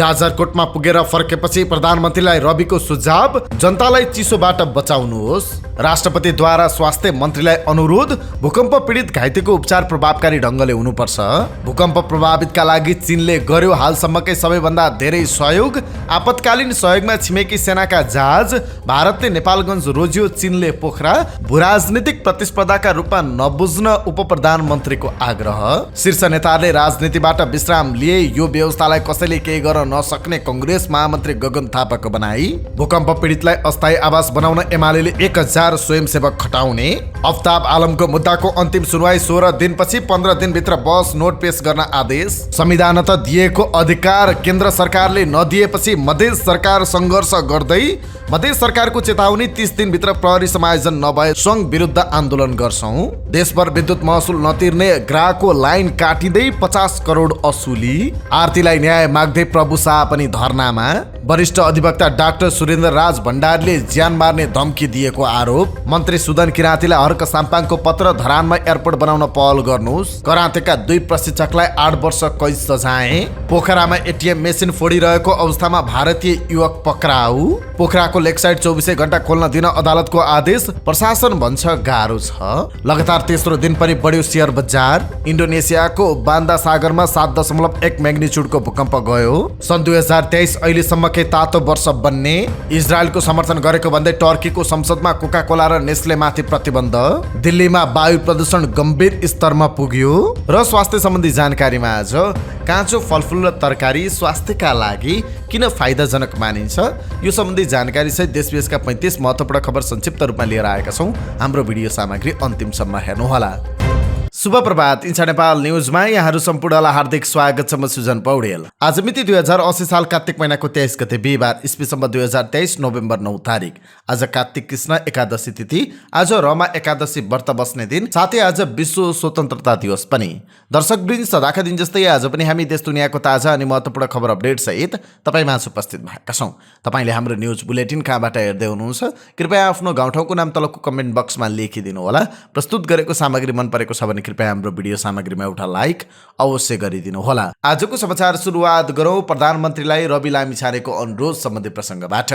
जाजरकोटमा पुगेर फर्केपछि प्रधानमन्त्रीलाई रविको सुझाव, जनतालाई चिसोबाट बचाउनुहोस्। राष्ट्रपतिद्वारा स्वास्थ्य मन्त्रीलाई अनुरोध, भूकम्प पीडित घाइतेको उपचार प्रभावकारी ढङ्गले हुनुपर्छ। भूकम्प प्रभावितका लागि चीनले गर्यो हालसम्मकै सबैभन्दा धेरै सहयोग। आपतकालीन सहयोगमा छिमेकी सेनाका जहाज। भारतले नेपालगञ्ज रोज्यो, चीनले पोखरा। भूराजनीतिक प्रतिस्पर्धाका रूपमा नबुझ्न उप प्रधानमन्त्रीको आग्रह। शीर्ष नेताहरूले राजनीतिबाट विश्राम लिए, यो व्यवस्थालाई कसैले केही गर्न नसक्ने कांग्रेस महामन्त्री गगन थापाको बनाई। भूकम्प पीडितलाई अस्थायी आवास बनाउन एमाले 1000 स्वयंसेवक खटाउने। अफ्ताब आलमको मुद्दाको अन्तिम सुनवाई 16 दिनपछि 15 दिनभित्र बहस नोट पेश गर्न आदेश। संविधान त दिएको अधिकार केन्द्र सरकारले नदिएपछि मधेस सरकार सङ्घर्ष गर्दै। मधेस सरकारको चेतावनी, 30 दिनभित्र प्रहरी समायोजन नभए सङ्घ विरुद्ध आन्दोलन गर्छौं। देशभर विद्युत महसुल नतिर्ने ग्राहकको लाइन काटिँदै 50 करोड असुली। आरतीलाई न्याय माग्दै प्रभु शाह पनि धरनामा। वरिष्ठ अधिवक्ता डाक्टर सुरेन्द्र राज भण्डारीले ज्यान मार्ने धम्की दिएको आरोप। मन्त्री सुदन किराँतीलाई हर्क साम्पाङको पत्र, धरानमा एयरपोर्ट बनाउन पहल गर्नुहोस्। करातेका 2 प्रशिक्षकलाई 8 वर्ष कैद सजाय। पोखरामा एटिएम मेसिन फोडिरहेको अवस्थामा भारतीय युवक पक्राउ। पोखराको लेकसाइड 24 घण्टा खोल्न दिन अदालतको आदेश। प्रशासन भन्छ गाह्रो छ। लगातार तेस्रो दिन पनि बढ्यो शेयर बजार। इन्डोनेसियाको बान्दा सागरमा 7.1 म्याग्निच्युडको भूकम्प गयो। सन् 2023 अहिलेसम्मकै तातो वर्ष बन्ने। इजरायलको समर्थन गरेको भन्दै टर्कीको संसदमा कोका कोला र नेस्ले माथि प्रतिबन्ध। दिल्लीमा वायु प्रदूषण गम्भीर स्तरमा पुग्यो। र स्वास्थ्य सम्बन्धी जानकारीमा आज काँचो फलफुल र तरकारी स्वास्थ्यका लागि किन फाइदाजनक मानिन्छ, यो सम्बन्धी जानकारी सहित देशविदेशका 35 महत्त्वपूर्ण खबर संक्षिप्त रूपमा लिएर आएका छौँ। हाम्रो भिडियो सामग्री अन्तिमसम्म हेर्नुहोला। शुभ प्रभात, इन्सा नेपाल न्युजमा यहाँहरू सम्पूर्णलाई हार्दिक स्वागत छ। म सुजन पौडेल। आज मिति 2080 साल कार्तिक महिनाको 23 गते बिहिबार, इस्वी सम्म 2023 नोभेम्बर 9 तारिक। आज कार्तिक कृष्ण एकादशी तिथि। आज रमा एकादशी व्रत बस्ने दिन, साथै आज विश्व स्वतन्त्रता दिवस पनि। दर्शकवृन्द, सदाका दिन जस्तै आज पनि हामी देश दुनियाँको ताजा अनि महत्त्वपूर्ण खबर अपडेट सहित तपाईँमा उपस्थित भएका छौँ। तपाईँले हाम्रो न्युज बुलेटिन कहाँबाट हेर्दै हुनुहुन्छ, कृपया आफ्नो गाउँठाउँको नाम तलको कमेन्ट बक्समा लेखिदिनु होला। प्रस्तुत गरेको सामग्री मन परेको छ भने कृपया हाम्रो भिडियो सामग्रीमा एउटा लाइक अवश्य गरिदिनु होला। आजको समाचार सुरुवात गरौँ प्रधानमन्त्रीलाई रवि लामिछानेको अनुरोध सम्बन्धी प्रसङ्गबाट।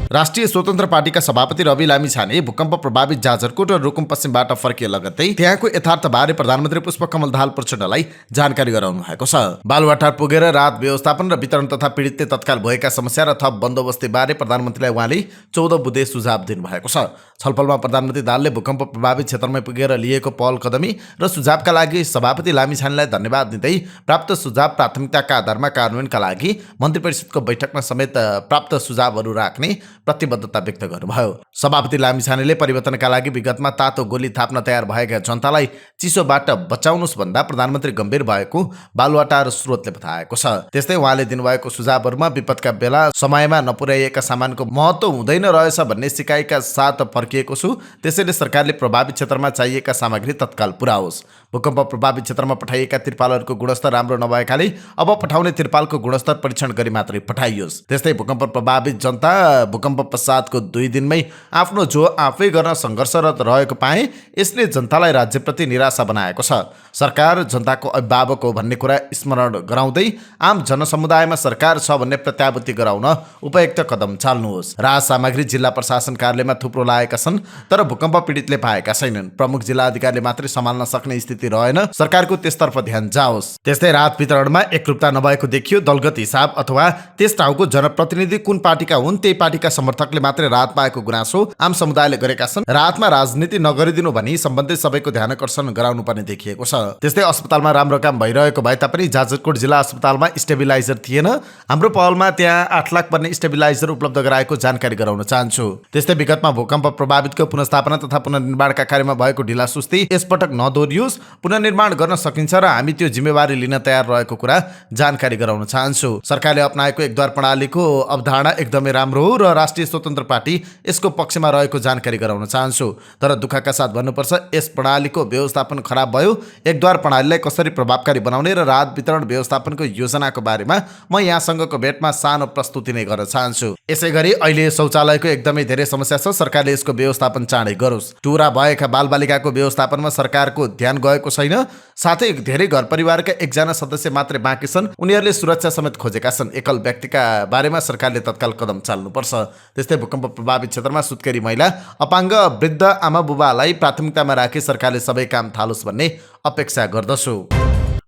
राष्ट्रिय स्वतन्त्र पार्टीका सभापति रवि लामिछाने भूकम्प प्रभावित जाजरकोट र रुकुम पश्चिमबाट फर्किए लगत्तै त्यहाँको यथार्थबारे प्रधानमन्त्री पुष्पकमल दाहाल प्रचण्डलाई जानकारी गराउनु भएको छ। बालुवाटार पुगेर राहत व्यवस्थापन र वितरण तथा पीडितले तत्काल भएका समस्या र थप बन्दोबस्तीबारे प्रधानमन्त्रीलाई उहाँले 14 बुँदे सुझाव दिनुभएको छ। छलफलमा प्रधानमन्त्री दाहालले भूकम्प प्रभावित क्षेत्रमा पुगेर लिएको पहल कदमी र सुझावका लागि सभापति लामिछानेलाई धन्यवाद दिँदै प्राप्त सुझाव प्राथमिकताका आधारमा कार्यान्वयनका लागि मन्त्री परिषदको बैठकमा समेत प्राप्त सुझावहरू राख्ने प्रतिबद्धता व्यक्त गर्नुभयो। सभापति लामिछानेले परिवर्तनका लागि विगतमा तातो गोली थाप्न तयार भएका जनतालाई चिसोबाट बचाउनुहोस् भन्दा प्रधानमन्त्री गम्भीर भएको बालुवाटार स्रोतले बताएको छ। त्यस्तै उहाँले दिनुभएको सुझावहरूमा विपदका बेला समयमा नपुर्याइएका सामानको महत्त्व हुँदैन रहेछ भन्ने सिकाइका साथ फर्किएको छु। त्यसैले सरकारले प्रभावित क्षेत्रमा चाहिएका सामग्री तत्काल पुर्याओस्। भूकम्प प्रभावित क्षेत्रमा पठाइएका तिरपालहरूको गुणस्तर राम्रो नभएकाले अब पठाउने तिरपालको गुणस्तर परीक्षण गरी मात्रै पठाइयोस्। त्यस्तै भूकम्प प्रभावित जनता भूकम्प पश्चातको 2 दिनमै आफ्नो जो आफै गर्न सङ्घर्षरत रहेको पाए। यसले जनतालाई राज्यप्रति निराशा बनाएको छ। सरकार जनताको अभिभावक हो भन्ने कुरा स्मरण गराउँदै आम जनसमुदायमा सरकार छ भन्ने प्रत्याभूति गराउन उपयुक्त कदम चाल्नुहोस्। राहत सामग्री जिल्ला प्रशासन कार्यालयमा थुप्रो लागेका छन्, तर भूकम्प पीडितले पाएका छैनन्। प्रमुख जिल्ला अधिकारीले मात्रै सम्हाल्न सक्ने स्थिति रहेन, सरकारको त्यसतर्फ ध्यान जाओस्। त्यस्तै राहत वितरणमा एकरूपता नभएको देखियो। दलगत हिसाब अथवा त्यस ठाउँको जनप्रतिनिधि कुन पार्टीका हुन् त्यही पार्टीका समर्थकले मात्रै राहत पाएको गुनासो आम समुदायले गरेका छन्। राहतमा राजनीति नगरिदिनु भनी सम्बन्धित सबैको ध्यान आकर्षण गराउनु पर्ने देखिएको छ। त्यस्तै अस्पतालमा राम्रो काम भइरहेको भए तापनि जाजरकोट जिल्ला अस्पतालमा स्टेबिलाइजर थिएन। हाम्रो पहलमा त्यहाँ 8 लाख पर्ने स्टेबिलाइजर उपलब्ध गराएको जानकारी गराउन चाहन्छु। त्यस्तै विगतमा भूकम्प प्रभावितको पुनर्स्थापना तथा पुनर्निर्माणका कार्यमा भएको ढिलासुस्ती यसपटक नदोहोरियोस्। पुनर्निर्माण गर्न सकिन्छ र हामी त्यो जिम्मेवारी लिन तयार रहेको कुरा जानकारी गराउन चाहन्छु। सरकारले अपनाएको एकद्वार प्रणालीको अवधारणा एकदमै राम्रो हो र राष्ट्रिय स्वतन्त्र पार्टी यसको पक्षमा रहेको जानकारी गराउन चाहन्छु। तर दुःखका साथ भन्नुपर्छ, यस प्रणालीको व्यवस्थापन खराब भयो। एकद्वार प्रणालीलाई कसरी प्रभावकारी बनाउने र राहत वितरण व्यवस्थापनको योजनाको बारेमा म यहाँसँगको भेटमा सानो प्रस्तुति नै गर्न चाहन्छु। यसैगरी अहिले शौचालयको एकदमै धेरै समस्या छ। सरकारले यसको व्यवस्थापन चाँडै गरोस्। टुरा भएका बालबालिकाको व्यवस्थापनमा सरकारको ध्यान गएको छैन। साथै धेरै घर परिवारका एकजना सदस्य मात्रै बाँकी छन्, उनीहरूले सुरक्षा समेत खोजेका छन्। एकल व्यक्तिका बारेमा सरकारले तत्काल कदम चाल्नुपर्छ। त्यस्तै भूकम्प प्रभावित क्षेत्रमा सुत्केरी महिला, अपाङ्ग वृद्ध आमा बुबालाई प्राथमिकतामा राखी सरकारले सबै काम थालोस् भन्ने अपेक्षा गर्दछु।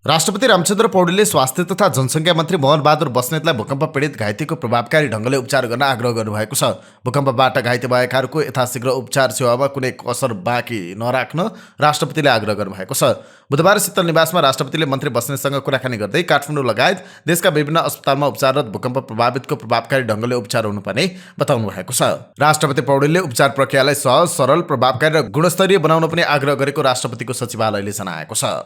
राष्ट्रपति रामचन्द्र पौडेलले स्वास्थ्य तथा जनसङ्ख्या मन्त्री मोहन बहादुर बस्नेतलाई भूकम्प पीडित घाइतेको प्रभावकारी ढङ्गले उपचार गर्न आग्रह गर्नुभएको छ। भूकम्पबाट घाइते भएकाहरूको यथाशीघ्र उपचार सेवामा कुनै कसर बाँकी नराख्न राष्ट्रपतिले आग्रह गर्नुभएको छ। बुधबार शीतल निवासमा राष्ट्रपतिले मन्त्री बस्नेतसँग कुराकानी गर्दै काठमाडौँ लगायत देशका विभिन्न अस्पतालमा उपचाररत भूकम्प प्रभावितको प्रभावकारी ढङ्गले उपचार हुनुपर्ने बताउनु भएको छ। राष्ट्रपति पौडेलले उपचार प्रक्रियालाई सहज, सरल, प्रभावकारी र गुणस्तरीय बनाउन पनि आग्रह गरेको राष्ट्रपतिको सचिवालयले जनाएको छ।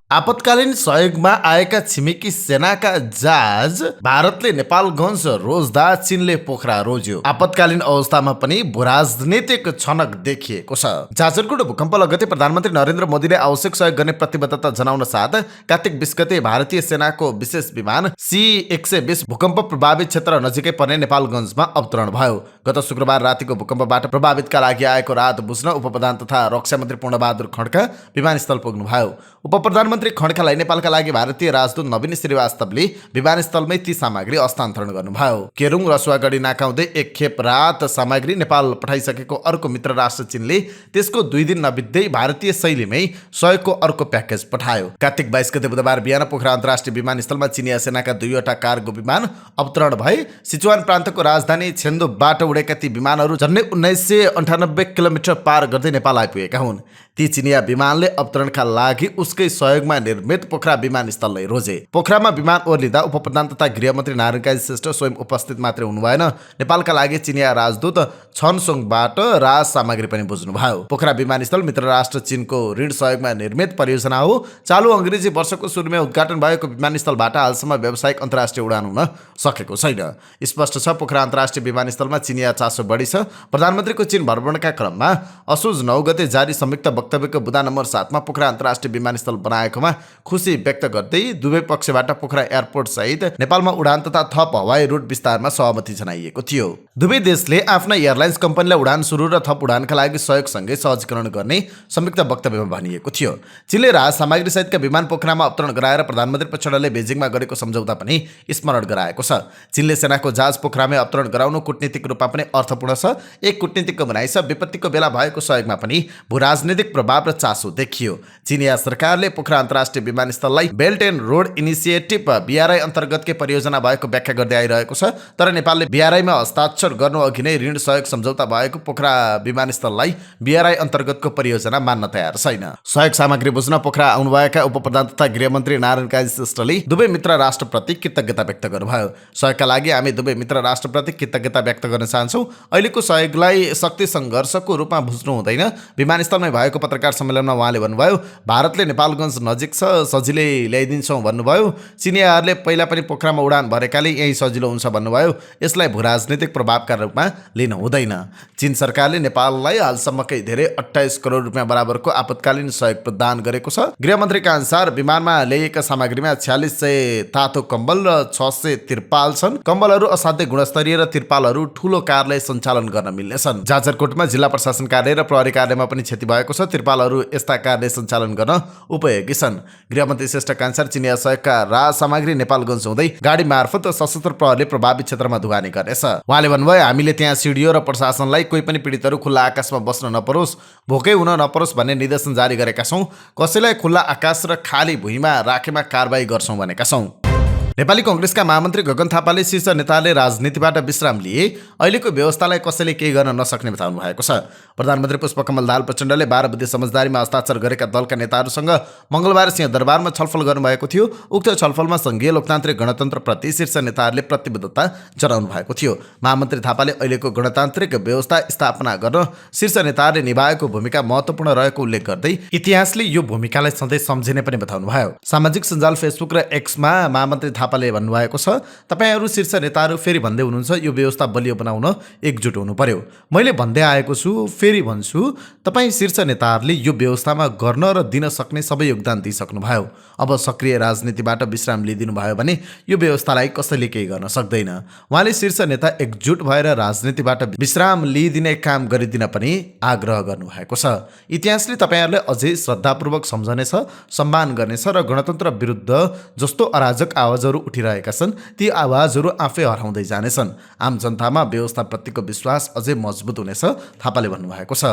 आपतकालीन सहयोगमा आएका छिमेकी सेनाका जहाज भारतले नेपालगञ्ज रोज्दा चीनले पोखरा रोज्यो। आपतकालीन अवस्थामा पनि भूराजनीतिक छनक देखिएको छ। जाजरकोट भूकम्प लगत्तै प्रधानमन्त्री नरेन्द्र मोदीले आवश्यक सहयोग गर्ने प्रतिबद्धता जनाउन साथ कार्तिक 20 गते भारतीय सेनाको विशेष विमान C-120 भूकम्प प्रभावित क्षेत्र नजिकै पर्ने नेपालगञ्जमा अवतरण भयो। गत शुक्रबार रातिको भूकम्पबाट प्रभावितका लागि आएको राहत बुझ्न उपप्रधान तथा रक्षा मन्त्री पूर्णबहादुर खड्का विमानस्थल पुग्नुभयो। उपप्रधानमन्त्री खड्कालाई नेपालका लागि भारतीय राजदूत नवीन श्रीवास्तवले विमानस्थलमै ती सामग्री हस्तान्तरण गर्नुभयो। केरुङ रसुवागढी नाका हुँदै एक खेप राहत सामग्री नेपाल पठाइसकेको अर्को मित्र राष्ट्र चीनले त्यसको 2 दिन नबित्दै भारतीय शैलीमै सहयोगको अर्को प्याकेज पठायो। कार्तिक 22 गते बुधबार बिहान पोखरा अन्तर्राष्ट्रिय विमानस्थलमा चिनिया सेनाका 2वटा कार्गो विमान अवतरण भए। सिचुवान प्रान्तको राजधानी छेन्दुबाट उडेका ती विमानहरू झन्डै 1998 किलोमिटर पार गर्दै नेपाल आइपुगेका हुन्। ती चिनिया विमानले अवतरणका लागि उसकै सहयोगमा निर्मित पोखरा विमानस्थललाई रोजे। पोखरामा विमान ओर्लिँदा उपप्रधान तथा गृहमन्त्री नारायण काजी श्रेष्ठ स्वयं उपस्थित मात्रै हुनुभएन, नेपालका लागि चिनिया राजदूत छनसोङबाट राहत सामग्री पनि बुझ्नुभयो। पोखरा विमानस्थल मित्र राष्ट्र चीनको ऋण सहयोगमा निर्मित परियोजना हो। चालु अङ्ग्रेजी वर्षको सुरुमा उद्घाटन भएको विमानस्थलबाट हालसम्म व्यावसायिक अन्तर्राष्ट्रिय उडान हुन सकेको छैन। स्पष्ट छ पोखरा अन्तर्राष्ट्रिय विमानस्थलमा चिनिया चासो बढी छ। प्रधानमन्त्रीको चीन भ्रमणका क्रममा असोज 9 गते जारी संयुक्त वक्तव्यको बुँदा नम्बर 7 मा पोखरा अन्तर्राष्ट्रिय विमानस्थल बनाएकोमा खुसी व्यक्त गर्दै दुवै पक्षबाट पोखरा एयरपोर्ट सहित नेपालमा उडान तथा थप हवाई रुट विस्तारमा सहमति जनाइएको थियो। दुवै देशले आफ्ना एयरलाइन्स कम्पनीलाई उडान सुरु र थप उडानका लागि सहयोगसँगै सहजीकरण गर्ने संयुक्त वक्तव्यमा भनिएको थियो। चीनले राहत सामग्री सहितका विमान पोखरामा अवतरण गराएर प्रधानमन्त्री पक्षले बेजिङमा गरेको सम्झौता पनि स्मरण गराएको छ। चीनले सेनाको जहाज पोखरामै अवतरण गराउनु कूटनीतिक रूपमा पनि अर्थपूर्ण छ। एक कूटनीतिकको भनाइ छ विपत्तिको बेला भएको सहयोगमा पनि भूराजनीतिक प्रभाव र चासो देखियो। चिनिया सरकारले पोखरा अन्तर्राष्ट्रिय विमानस्थललाई belt and road initiative BRI अन्तर्गतकै परियोजना भएको व्याख्या गर्दै आइरहेको छ। तर नेपालले BRI मा हस्ताक्षर गर्नु अघि नै ऋण सहयोग सम्झौता भएको पोखरा विमानस्थललाई BRI अन्तर्गतको परियोजना मान्न तयार छैन। सहयोग सामग्री बुझ्न पोखरा आउनुभएका उपप्रधान तथा गृहमन्त्री नारायण काजी श्रेष्ठले दुवै मित्र राष्ट्रप्रति कृतज्ञता व्यक्त गर्नुभयो। सहयोगका लागि हामी दुवै मित्र राष्ट्रप्रति कृतज्ञता व्यक्त गर्न चाहन्छौँ। अहिलेको सहयोगलाई शक्ति सङ्घर्षको रूपमा बुझ्नु हुँदैन। विमानस्थलमै भएको पत्रकार सम्मेलनमा उहाँले भन्नुभयो, भारतले नेपालगञ्ज नजिक छ, सजिलै ल्याइदिन्छौँ भन्नुभयो। चिनियाहरूले पहिला पनि पोखरामा उडान भरेकाले यही सजिलो हुन्छ भन्नुभयो। यसलाई भूराजनीतिक प्रभावका रूपमा लिन हुँदैन। चीन सरकारले नेपाललाई हालसम्मकै धेरै 28 करोड रुपियाँ बराबरको आपतकालीन सहयोग प्रदान गरेको छ। गृहमन्त्रीका अनुसार विमानमा ल्याइएका सामग्रीमा 4600 तातो कम्बल र 600 तिरपाल छन्। कम्बलहरू असाध्यै गुणस्तरीय र तिरपालहरू ठूलो कारलाई सञ्चालन गर्न मिल्नेछन्। जाजरकोटमा जिल्ला प्रशासन कार्यालय र प्रहरी कार्यालयमा पनि क्षति भएको छ। तिरपालहरू यस्ता कार्य सञ्चालन गर्न उपयोगी छन्। गृहमन्त्री श्रेष्ठका अनुसार चिनिया सहयोगका राहत सामग्री नेपालगञ्ज हुँदै गाडी मार्फत सशस्त्र प्रहरीले प्रभावित क्षेत्रमा ढुवानी गर्नेछ। उहाँले भन्नुभयो, हामीले त्यहाँ सिडिओ र प्रशासनलाई कोही पनि पीडितहरू खुल्ला आकाशमा बस्न नपरोस्, भोकै हुन नपरोस् भन्ने निर्देशन जारी गरेका छौँ। कसैलाई खुल्ला आकाश र खाली भुइँमा राखेमा कारबाही गर्छौँ भनेका छौँ। नेपाली कङ्ग्रेसका महामन्त्री गगन थापाले शीर्ष नेताले राजनीतिबाट विश्राम लिए अहिलेको व्यवस्थालाई कसैले केही गर्न नसक्ने बताउनु भएको छ। प्रधानमन्त्री पुष्पकमल दाहाल प्रचण्डले 12 बुद्धे समझदारीमा हस्ताक्षर गरेका दलका नेताहरूसँग मङ्गलबार सिंहदरबारमा छलफल गर्नुभएको थियो। उक्त छलफलमा सङ्घीय लोकतान्त्रिक गणतन्त्रप्रति शीर्ष नेताहरूले प्रतिबद्धता जनाउनु भएको थियो। महामन्त्री थापाले अहिलेको गणतान्त्रिक व्यवस्था स्थापना गर्न शीर्ष नेताहरूले निभाएको भूमिका महत्त्वपूर्ण रहेको उल्लेख गर्दै इतिहासले यो भूमिकालाई सधैँ सम्झिने पनि बताउनु भयो। सामाजिक सञ्जाल फेसबुक र एक्समा महामन्त्री थापाले भन्नुभएको छ। तपाईहरू शीर्ष नेताहरू फेरि भन्दै हुनुहुन्छ यो व्यवस्था बलियो बनाउन एकजुट हुनु पर्यो। मैले भन्दै आएको छु, फेरि भन्छु, तपाईँ शीर्ष नेताहरूले यो व्यवस्थामा गर्न र दिन सक्ने सबै योगदान दिइसक्नुभयो। अब सक्रिय राजनीतिबाट विश्राम लिइदिनु भयो भने यो व्यवस्थालाई कसैले केही गर्न सक्दैन। उहाँले शीर्ष नेता एकजुट भएर राजनीतिबाट विश्राम लिइदिने काम गरिदिन पनि आग्रह गर्नुभएको छ। इतिहासले तपाईहरूले अझै श्रद्धापूर्वक सम्झनेछ, सम्मान गर्नेछ र गणतन्त्र विरुद्ध जस्तो अराजक आवाजहरू उठिरहेका छन् ती आवाजहरू आफै हराउँदै जानेछन्। आम जनतामा व्यवस्थाप्रतिको विश्वास अझै मजबुत हुनेछ, थापाले भन्नुभएको छ।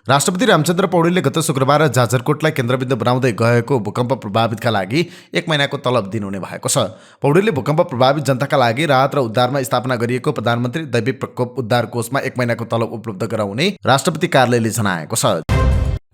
राष्ट्रपति रामचन्द्र पौडेलले गत शुक्रबार जाजरकोटलाई केन्द्रबिन्दु बनाउँदै गएको भूकम्प प्रभावितका लागि 1 महिनाको तलब दिनुहुने भएको छ। पौडेलले भूकम्प प्रभावित जनताका लागि राहत र उद्धारमा स्थापना गरिएको प्रधानमन्त्री दैवी प्रकोप उद्धार कोषमा 1 महिनाको तलब उपलब्ध गराउने राष्ट्रपति कार्यालयले जनाएको छ।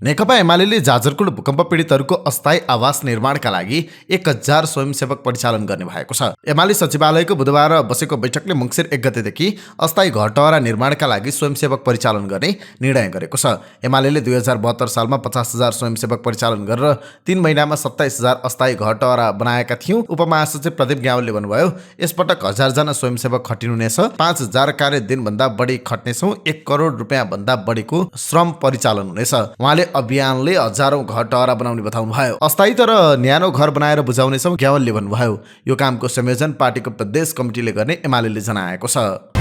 नेकपा एमाले जाजरकोट भूकम्प पीडितहरूको अस्थायी आवास निर्माणका लागि 1000 स्वयंसेवक परिचालन गर्ने भएको छ। एमाले सचिवालयको बुधबार बसेको बैठकले मङ्सिर 1 गतेदेखि अस्थायी घरटहरा निर्माणका लागि स्वयंसेवक परिचालन गर्ने निर्णय गरेको छ। एमाले 2072 सालमा 50,000 स्वयंसेवक परिचालन गरेर 3 महिनामा 27,000 अस्थायी घरटहरा बनाएका थियौँ। उपमहासचिव प्रदीप ग्यावालले भन्नुभयो, यसपटक 1000 जना स्वयंसेवक खटिनुहुनेछ। 5000 कार्य दिनभन्दा बढी खट्नेछौँ। 1 करोड रुपियाँ भन्दा बढीको श्रम परिचालन हुनेछ। उहाँले अभियानले हजारौं घर टहरा बनाउने बताउनुभयो। अस्थायी तर न्यानो घर बनाएर बुझाउनेछौँ, ग्यावालले भन्नुभयो। यो कामको संयोजन पार्टीको प्रदेश कमिटीले गर्ने एमाले जनाएको छ।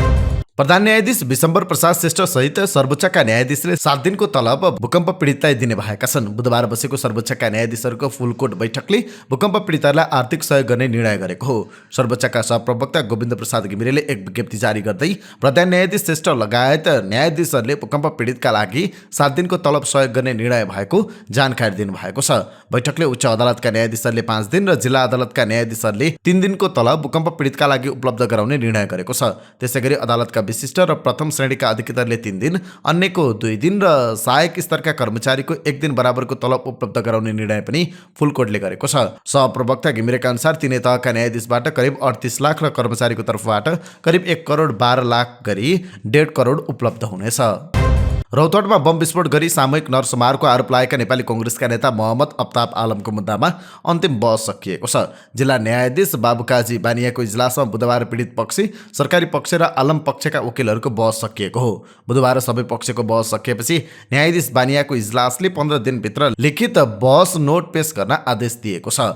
प्रधान न्यायाधीश विशम्बर प्रसाद श्रेष्ठ सहित सर्वोच्चका न्यायाधीशले 7 दिनको तलब भूकम्प पीडितलाई दिने भएका छन्। बुधबार बसेको सर्वोच्चका न्यायाधीशहरूको फुलकोट बैठकले भूकम्प पीडितहरूलाई आर्थिक सहयोग गर्ने निर्णय गरेको हो। सर्वोच्चका सहप्रवक्ता गोविन्द प्रसाद घिमिरेले एक विज्ञप्ति जारी गर्दै प्रधान न्यायाधीश श्रेष्ठ लगायत न्यायाधीशहरूले भूकम्प पीडितका लागि 7 दिनको तलब सहयोग गर्ने निर्णय भएको जानकारी दिनुभएको छ। बैठकले उच्च अदालतका न्यायाधीशहरूले 5 दिन र जिल्ला अदालतका न्यायाधीशहरूले 3 दिनको तलब भूकम्प पीडितका लागि उपलब्ध गराउने निर्णय गरेको छ। त्यसैगरी अदालतका विशिष्ट र प्रथम श्रेणीका अधिकृतहरूले 3 दिन, अन्यको 2 दिन र सहायक स्तरका कर्मचारीको 1 दिन बराबरको तलब उपलब्ध गराउने निर्णय पनि फुलकोटले गरेको छ। सहप्रवक्ता घिमिरेका अनुसार तिनै तहका न्यायाधीशबाट करिब 38 लाख र कर्मचारीको तर्फबाट करिब 1 करोड 12 लाख गरी 1.5 करोड उपलब्ध हुनेछ। रौतहटमा बम विस्फोट गरी सामूहिक नरसंहारको आरोप लागेका नेपाली कांग्रेसका नेता मोहम्मद अफ्ताब आलमको मुद्दामा अन्तिम बहस सकिएको छ। जिल्ला न्यायाधीश बाबुकाजी बानियाको इजलासमा बुधबार पीडित पक्ष, सरकारी पक्ष र आलम पक्षका वकिलहरूको बहस सकिएको हो। बुधबार सबै पक्षको बहस सकिएपछि न्यायाधीश बानियाको इजलासले 15 दिनभित्र लिखित बहस नोट पेश गर्न आदेश दिएको छ।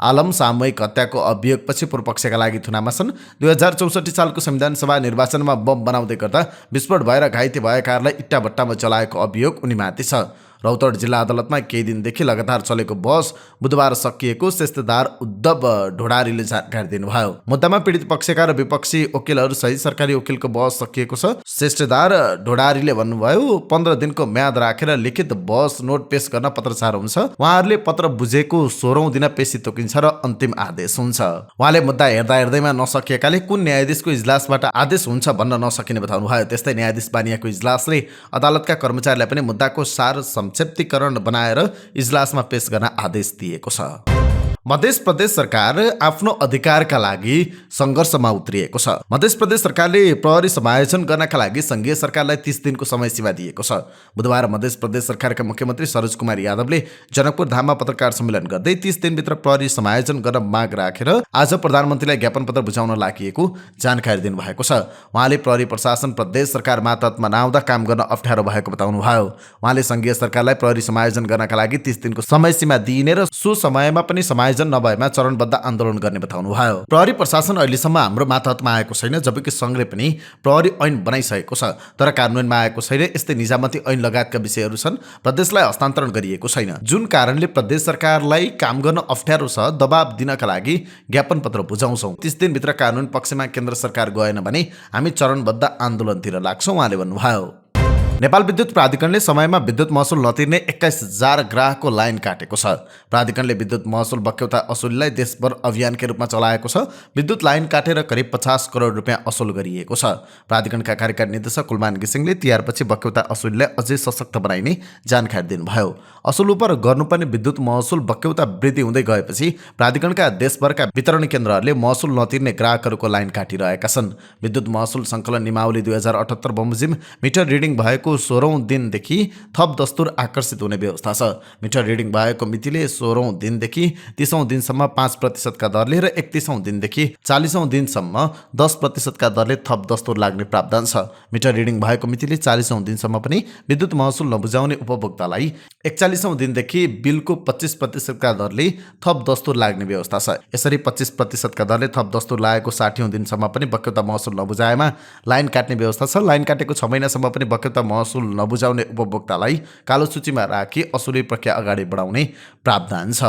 आलम सामूहिक हत्याको अभियोगपछि पूर्वपक्षका लागि थुनामा छन्। 2064 सालको संविधान सभा निर्वाचनमा बम बनाउँदै गर्दा विस्फोट भएर घाइते भएकाहरूलाई इट्टा भट्टामा चलाएको अभियोग उनीमाथि छ। रौतहट जिल्ला अदालतमा केही दिनदेखि लगातार चलेको बहस बुधबार सकिएको सेस्तेदार उद्धव ढोडारीले जानकारी दिनुभयो। मुद्दामा पीडित पक्षका र विपक्षी वकिलहरू सहित सरकारी वकिलको बहस सकिएको छ। सेस्तेदार ढोडारीले भन्नुभयो, 15 दिनको म्याद राखेर लिखित बहस नोट पेश गर्न पत्रचार हुन्छ। उहाँहरूले पत्र बुझेको 16औं दिन पेशी तोकिन्छ र अन्तिम आदेश हुन्छ। उहाँले मुद्दा हेर्दैमा नसकिएकाले कुन न्यायाधीशको इजलासबाट आदेश हुन्छ भन्न नसकिने बताउनुभयो। त्यस्तै न्यायाधीश बानियाको इजलासले अदालतका कर्मचारीलाई पनि मुद्दाको सार संक्षिप्तीकरण बनाएर इजलासमा पेश गर्न आदेश दिएको छ। मध्य प्रदेश सरकार आफ्नो अधिकारका लागि सङ्घर्षमा उत्रिएको छ। मध्य प्रदेश सरकारले प्रहरी समायोजन गर्नका लागि संघीय सरकारलाई 30 दिनको समय सीमा दिएको छ। बुधबार मध्य प्रदेश सरकारका मुख्यमन्त्री सरोज कुमार यादवले जनकपुर धाममा पत्रकार सम्मेलन गर्दै 30 दिनभित्र प्रहरी समायोजन गर्न माग राखेर आज प्रधानमन्त्रीलाई ज्ञापन पत्र बुझाउन लागि जानकारी दिनुभएको छ। उहाँले प्रहरी प्रशासन प्रदेश सरकार मातहतमा नआउँदा काम गर्न अप्ठ्यारो भएको बताउनुभयो। उहाँले संघीय सरकारलाई प्रहरी समायोजन गर्नका लागि 30 दिनको समय सीमा दिइने र सो समयमा पनि समायोजन नभएमा चरणबद्ध आन्दोलन गर्ने बताउनुभयो। प्रहरी प्रशासन अहिलेसम्म हाम्रो मातहतमा आएको छैन, जबकि संघले पनि प्रहरी ऐन बनाइसकेको छ तर कार्यान्वयनमा आएको छैन। यस्तै निजामती ऐन लगायतका विषयहरू छन्, प्रदेशलाई हस्तान्तरण गरिएको छैन, जुन कारणले प्रदेश सरकारलाई काम गर्न अप्ठ्यारो छ। दबाब दिनका लागि ज्ञापन पत्र बुझाउँछौँ। 30 दिनभित्र कानुन पक्षमा केन्द्र सरकार गएन भने हामी चरणबद्ध आन्दोलनतिर लाग्छौँ, उहाँले भन्नुभयो। नेपाल विद्युत प्राधिकरणले समयमा विद्युत महसुल नतिर्ने 21,000 ग्राहकको लाइन काटेको छ। प्राधिकरणले विद्युत महसुल बक्यौता असुलीलाई देशभर अभियानकै रूपमा चलाएको छ। विद्युत लाइन काटेर करिब 50 करोड रुपियाँ असुल गरिएको छ। प्राधिकरणका कार्यकारी निर्देशक कुलमान घिसिङले तिहारपछि बक्यौता असुलीलाई अझै सशक्त बनाइने जानकारी दिनुभयो। असुल उप गर्नुपर्ने विद्युत महसुल बक्यौता वृद्धि हुँदै गएपछि प्राधिकरणका देशभरका वितरण केन्द्रहरूले महसुल नतिर्ने ग्राहकहरूको लाइन काटिरहेका छन्। विद्युत महसुल सङ्कलन नियमावली 2078 बमोजिम मिटर रिडिङ भएको भएको 16औं दिनदेखि थप दस्तुर आकर्षित हुने व्यवस्था छ। मिटर रिडिङ भएको मितिले 16औं दिनदेखि 30औं दिनसम्म 5% का दरले र 31औं दिनदेखि 40औं दिनसम्म 10% का दरले थप दस्तुर लाग्ने प्रावधान छ। मिटर रिडिङ भएको मितिले 40औं दिनसम्म पनि विद्युत महसुल नबुझाउने उपभोक्तालाई 41औं दिनदेखि बिलको 25% का दरले थप दस्तुर लाग्ने व्यवस्था छ। यसरी 25% का दरले थप दस्तुर लागेको 60औं दिनसम्म पनि बक्यौता महसुल नबुझाएमा लाइन काट्ने व्यवस्था छ। लाइन काटेको 6 महिनासम्म पनि बक्यौता महसुल नबुझाउने उपभोक्तालाई कालो सूचीमा राखी असुली प्रक्रिया अगाडि बढाउने प्रावधान छ।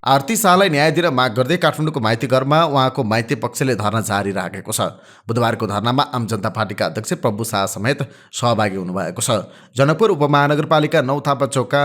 आरती शाहलाई न्याय दिन माग गर्दै काठमाडौँको माइती घरमा उहाँको माइती पक्षले धरना जारी राखेको छ। बुधबारको धरनामा आम जनता पार्टीका अध्यक्ष प्रभु शाह समेत सहभागी हुनुभएको छ। जनकपुर उपमहानगरपालिका 9 थापाचौकका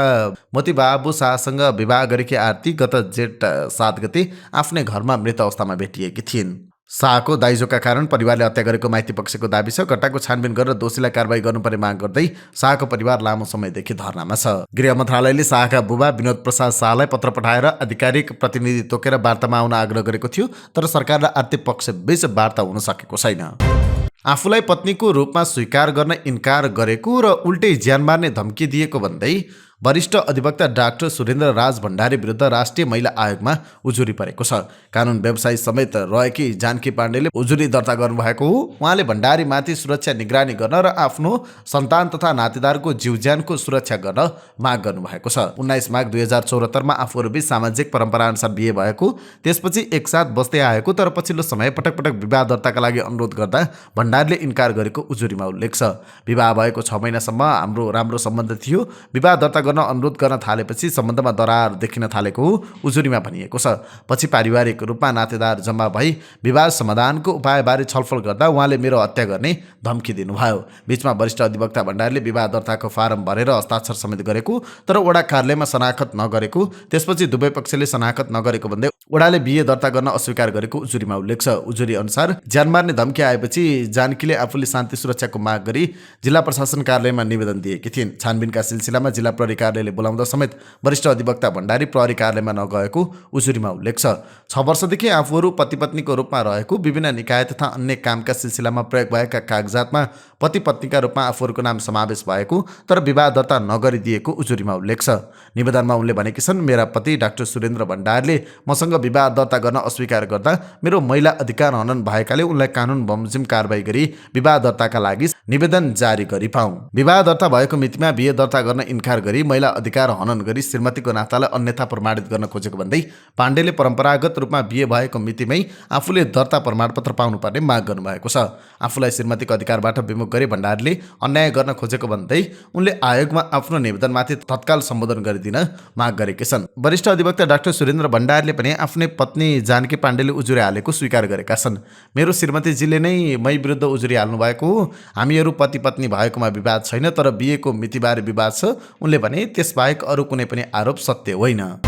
मोतीबाबु शाहसँग विवाह गरेकी आरती गत जेठ 7 गते आफ्नै घरमा मृत अवस्थामा भेटिएकी थिइन्। शाहको दाइजोका कारण परिवारले हत्या गरेको माइती पक्षको दाबी छ। घटनाको छानबिन गरेर दोषीलाई कारबाही गर्नुपर्ने माग गर्दै शाहको परिवार लामो समयदेखि धरनामा छ। गृह मन्त्रालयले शाहका बुबा विनोद प्रसाद शाहलाई पत्र पठाएर आधिकारिक प्रतिनिधि तोकेर वार्तामा आउन आग्रह गरेको थियो, तर सरकार र आर्थिक पक्ष बीच वार्ता हुन सकेको छैन। आफूलाई पत्नीको रूपमा स्वीकार गर्न इन्कार गरेको र उल्टै ज्यान मार्ने धम्की दिएको भन्दै वरिष्ठ अधिवक्ता डाक्टर सुरेन्द्र राज भण्डारी विरुद्ध राष्ट्रिय महिला आयोगमा उजुरी परेको छ। कानुन व्यवसायी समेत रहेकी जानकी पाण्डेले उजुरी दर्ता गर्नुभएको हो। उहाँले भण्डारीमाथि सुरक्षा निगरानी गर्न र आफ्नो सन्तान तथा नातेदारको जीवज्यानको सुरक्षा गर्न माग गर्नुभएको छ। 19 माघ 2074 मा आफूहरूबीच सामाजिक परम्पराअनुसार बिहे भएको, त्यसपछि एकसाथ बस्दै आएको तर पछिल्लो समय पटक पटक विवाह दर्ताका लागि अनुरोध गर्दा भण्डारीले इन्कार गरेको उजुरीमा उल्लेख छ। विवाह भएको 6 महिनासम्म हाम्रो राम्रो सम्बन्ध थियो। विवाह दर्ता अनुरोध गर्न थालेपछि सम्बन्धमा दरार देखिन थालेको उजुरीमा भनिएको छ। पछि पारिवारिक रूपमा नातेदार जम्मा भई विवाद समाधानको उपायबारे छलफल गर्दा उहाँले मेरो हत्या गर्ने धम्की दिनुभयो। बीचमा वरिष्ठ अधिवक्ता भण्डारीले विवाह दर्ताको फारम भरेर हस्ताक्षर समेत गरेको तर वडा कार्यालयमा शनाखत नगरेको, त्यसपछि दुवै पक्षले शनाखत नगरेको भन्दै वडाले बिहे दर्ता गर्न अस्वीकार गरेको उजुरीमा उल्लेख छ। उजुरी अनुसार ज्यान मार्ने धम्की आएपछि जानकीले आफूले शान्ति सुरक्षाको माग गरी जिल्ला प्रशासन कार्यालयमा निवेदन दिएकी थिइन्। छानबिनका सिलसिलामा जिल्ला प्रहरी कार्यालयले बोलाउँदा समेत वरिष्ठ अधिवक्ता भण्डारी प्रहरी कार्यालयमा नगएको उजुरीमा उल्लेख छ। 6 वर्षदेखि आफूहरू पति पत्नीको रूपमा रहेको, विभिन्न निकाय तथा अन्य कामका सिलसिलामा प्रयोग भएका कागजातमा पति पत्नीका रूपमा आफूहरूको नाम समावेश भएको तर विवाह दर्ता नगरिदिएको उजुरीमा उल्लेख छ। निवेदनमा उनले भनेकी छन्, मेरा पति डाक्टर सुरेन्द्र भण्डारीले मसँग विवाह दर्ता गर्न अस्वीकार गर्दा मेरो महिला अधिकार हनन भएकाले उनलाई कानुन बमोजिम कारबाही गरी विवाह दर्ताका लागि निवेदन जारी गरी पाऊँ। विवाह दर्ता भएको मितिमा बिहे दर्ता गर्न इन्कार गरी महिला अधिकार हनन गरी श्रीमतीको नातालाई अन्यथा प्रमाणित गर्न खोजेको भन्दै पाण्डेले परम्परागत रूपमा बिहे भएको मितिमै आफूले दर्ता प्रमाणपत्र पाउनुपर्ने माग गर्नुभएको छ। आफूलाई श्रीमतीको अधिकारबाट विमुख गरी भण्डारीले अन्याय गर्न खोजेको भन्दै उनले आयोगमा आफ्नो निवेदनमाथि तत्काल सम्बोधन गरिदिन माग गरेकी छन्। वरिष्ठ अधिवक्ता डाक्टर सुरेन्द्र भण्डारीले पनि आफ्नै पत्नी जानकी पाण्डेले उजुरी हालेको स्वीकार गरेका छन्। मेरो श्रीमतीजीले नै मै विरुद्ध उजुरी हाल्नु भएको हो। हामीहरू पति पत्नी भएकोमा विवाद छैन तर बिहेको मितिबारे विवाद छ। उनले भने त्यसबाहेक अरू कुनै पनि आरोप सत्य होइन।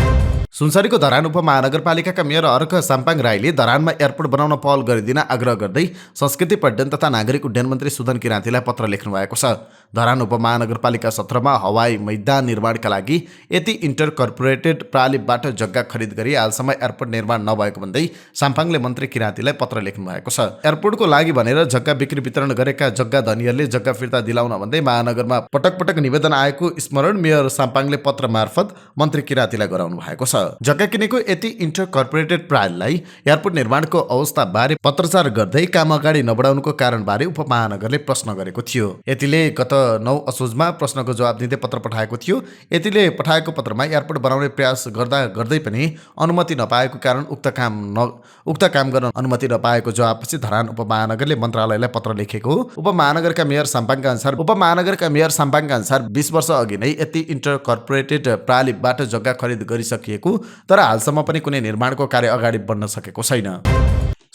सुनसरीको धरान उपमहानगरपालिकाका मेयर अर्क साम्पाङ राईले धरानमा एयरपोर्ट बनाउन पहल गरिदिन आग्रह गर्दै संस्कृति पर्यटन तथा नागरिक उड्डयन मन्त्री सुदन किराँतीलाई पत्र लेख्नु भएको छ। धरान उपमहानगरपालिका 17 मा हवाई मैदान निर्माणका लागि यति इन्टर कर्पोरेटेड प्रालिबाट जग्गा खरिद गरी हालसम्म एयरपोर्ट निर्माण नभएको भन्दै साम्पाङले मन्त्री किराँतीलाई पत्र लेख्नु भएको छ। एयरपोर्टको लागि भनेर जग्गा बिक्री वितरण गरेका जग्गा धनीहरूले जग्गा फिर्ता दिलाउन भन्दै महानगरमा पटक पटक निवेदन आएको स्मरण मेयर साम्पाङले पत्र मार्फत मन्त्री किराँतीलाई गराउनु भएको छ। जग्गा किनेको यति इन्टर कर्पोरेटेड प्राइललाई एयरपोर्ट निर्माणको अवस्थाबारे पत्रचार गर्दै काम अगाडि नबढाउनुको कारणबारे उपमहानगरले प्रश्न गरेको थियो। यतिले गत 9 असोजमा प्रश्नको जवाब दिँदै पत्र पठाएको थियो। यतिले पठाएको पत्रमा एयरपोर्ट बनाउने प्रयास गर्दै पनि अनुमति नपाएको कारण उक्त काम गर्न अनुमति नपाएको जवाबपछि धरान उपमहानगरले मन्त्रालयलाई पत्र लेखेको हो। उपमहानगरका मेयर साम्पाङका अनुसार 20 वर्ष अघि नै यति इन्टर कर्पोरेटेड प्रालिबाट जग्गा खरिद गरिसकिएको तर हालसम्म पनि कुनै निर्माणको कार्य अगाडि बढ्न सकेको छैन।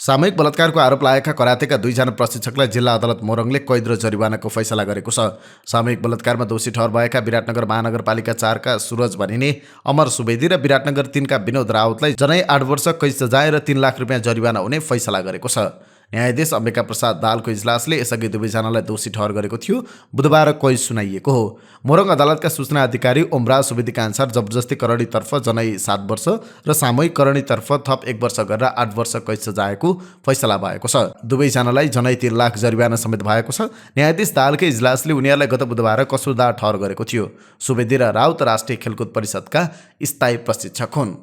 सामूहिक बलात्कारको आरोप लागेका करातेका 2 जना प्रशिक्षकलाई जिल्ला अदालत मोरङले कैद र जरिवानाको फैसला गरेको छ। सामूहिक बलात्कारमा दोषी ठहर भएका विराटनगर महानगरपालिका 4 का सुरज भनिने अमर सुवेदी र विराटनगर 3 का विनोद राउतलाई जनै 8 वर्ष कैद सजाय र 3 लाख रुपियाँ जरिवाना हुने फैसला गरेको छ। न्यायाधीश अम्बिका प्रसाद दाहालको इजलासले यसअघि दुवैजनालाई दोषी ठहर गरेको थियो। बुधबार कैद सुनाइएको हो। मोरङ अदालतका सूचना अधिकारी ओमराज सुवेदीका अनुसार जबरजस्ती करणीतर्फ जनै 7 वर्ष र सामूहिक करणीतर्फ थप 1 वर्ष गरेर 8 वर्ष कैद सजायको फैसला भएको छ। दुवैजनालाई जनै 3 लाख जरिवाना समेत भएको छ। न्यायाधीश दाहालकै इजलासले उनीहरूलाई गत बुधबार कसुरदार ठहर गरेको थियो। सुवेदी र राउत राष्ट्रिय खेलकुद परिषदका स्थायी प्रशिक्षक हुन्।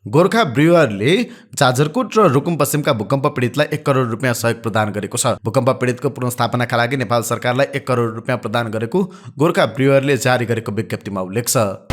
गोर्खा ब्रुअरले जाजरकोट र रुकुम पश्चिमका भूकम्प पीडितलाई 1 करोड रुपियाँ सहयोग प्रदान गरेको छ। भूकम्प पीडितको पुनर्स्थापनाका लागि नेपाल सरकारलाई 1 करोड रुपियाँ प्रदान गरेको गोर्खा ब्रुअरले जारी गरेको विज्ञप्तिमा उल्लेख छ।